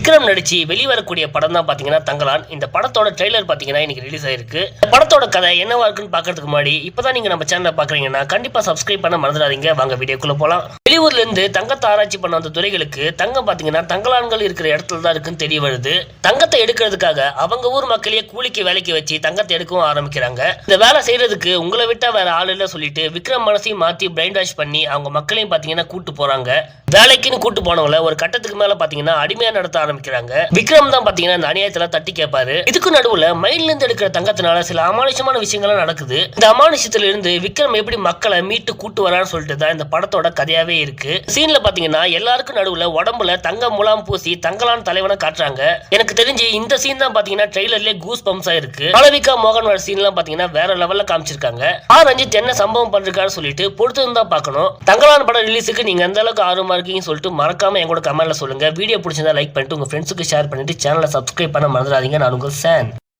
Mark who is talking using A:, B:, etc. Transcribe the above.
A: விக்ரம் நடிச்சு வெளிவரக்கூடிய படம் தான் பாத்தீங்கன்னா தங்கலான். இந்த படத்தோட ட்ரெய்லர் பாத்தீங்கன்னா இன்னைக்கு ரிலீஸ் ஆயிருக்கு. இந்த படத்தோட கதை என்னவா இருக்குன்னு பாக்கிறதுக்கு முன்னாடி இப்பதான் நீங்க நம்ம சேனலை பாக்குறீங்கன்னா கண்டிப்பா சப்ஸ்கிரைப் பண்ண மறந்துடாதீங்க. வாங்க வீடியோக்குள்ள போலாம். வெளியூர்ல இருந்து தங்கத்தை ஆராய்ச்சி பண்ண வந்த துறைகளுக்கு தங்கம் பாத்தீங்கன்னா தங்கலான்கள் இருக்கிற இடத்துல தான் இருக்குன்னு தெரிய வருது. தங்கத்தை எடுக்கிறதுக்காக அவங்க ஊர் மக்களையே கூலிக்கு வேலைக்கு வச்சு தங்கத்தை எடுக்கவும் ஆரம்பிக்கிறாங்க. இந்த வேலை செய்யறதுக்கு உங்களை விட்டா வேற ஆள் இல்ல சொல்லிட்டு விக்ரம் மனசையும் மாத்தி பிரைன் வாஷ் பண்ணி அவங்க மக்களையும் பாத்தீங்கன்னா கூட்டு போறாங்க. வேலைக்குன்னு கூட்டு போனவங்கள ஒரு கட்டத்துக்கு மேல பாத்தீங்கன்னா அடிமையா நடத்த ஆரம்பிக்கிறாங்க. விக்ரம் தான் பாத்தீங்கன்னா இந்த அநியாயத்துல தட்டி கேட்பாரு. இதுக்கு நடுவுல மைண்ட்ல இருந்து எடுக்கிற தங்கத்தினால சில அமானுஷமான விஷயங்கள்லாம் நடக்குது. இந்த அமானுஷத்துல இருந்து விக்ரம் எப்படி மக்களை மீட்டு கூட்டு வரான்னு சொல்லிட்டு தான் இந்த படத்தோட கதையாவே இருக்கு. சீன்ல பாத்தீங்கன்னா எல்லாருக்கும் நடுவுல உடம்புல தங்கம் முலாம் பூசி தங்கலான் தலைவனை காட்டுறாங்க. எனக்கு தெரிஞ்சு இந்த சீன் தான் பாத்தீங்கன்னா ட்ரெய்லர்லயே கூஸ் பம்ப்ஸா இருக்கு. மாளவிகா மோகன் வர சீன் எல்லாம் பாத்தீங்கன்னா வேற லெவல்ல காமிச்சிருக்காங்க. ரஞ்சித் என்ன சம்பவம் பண்றாருன்னு சொல்லிட்டு பொறுத்து தான் பார்க்கணும். தங்கலான் படம் ரிலீஸுக்கு நீங்க எந்த அளவுக்கு ஆர்வமா இருக்கீங்கன்னு சொல்லிட்டு மறக்காம எங்களோட கமெண்ட்ல சொல்லுங்க. வீடியோ பிடிச்சிருந்தா லைக் பண்ணிட்டு உங்க ஃப்ரெண்ட்ஸுக்கு ஷேர் பண்ணிட்டு சேனலை சப்ஸ்கிரைப் பண்ண மறந்துடாதீங்க. நான் உங்கள் சான்.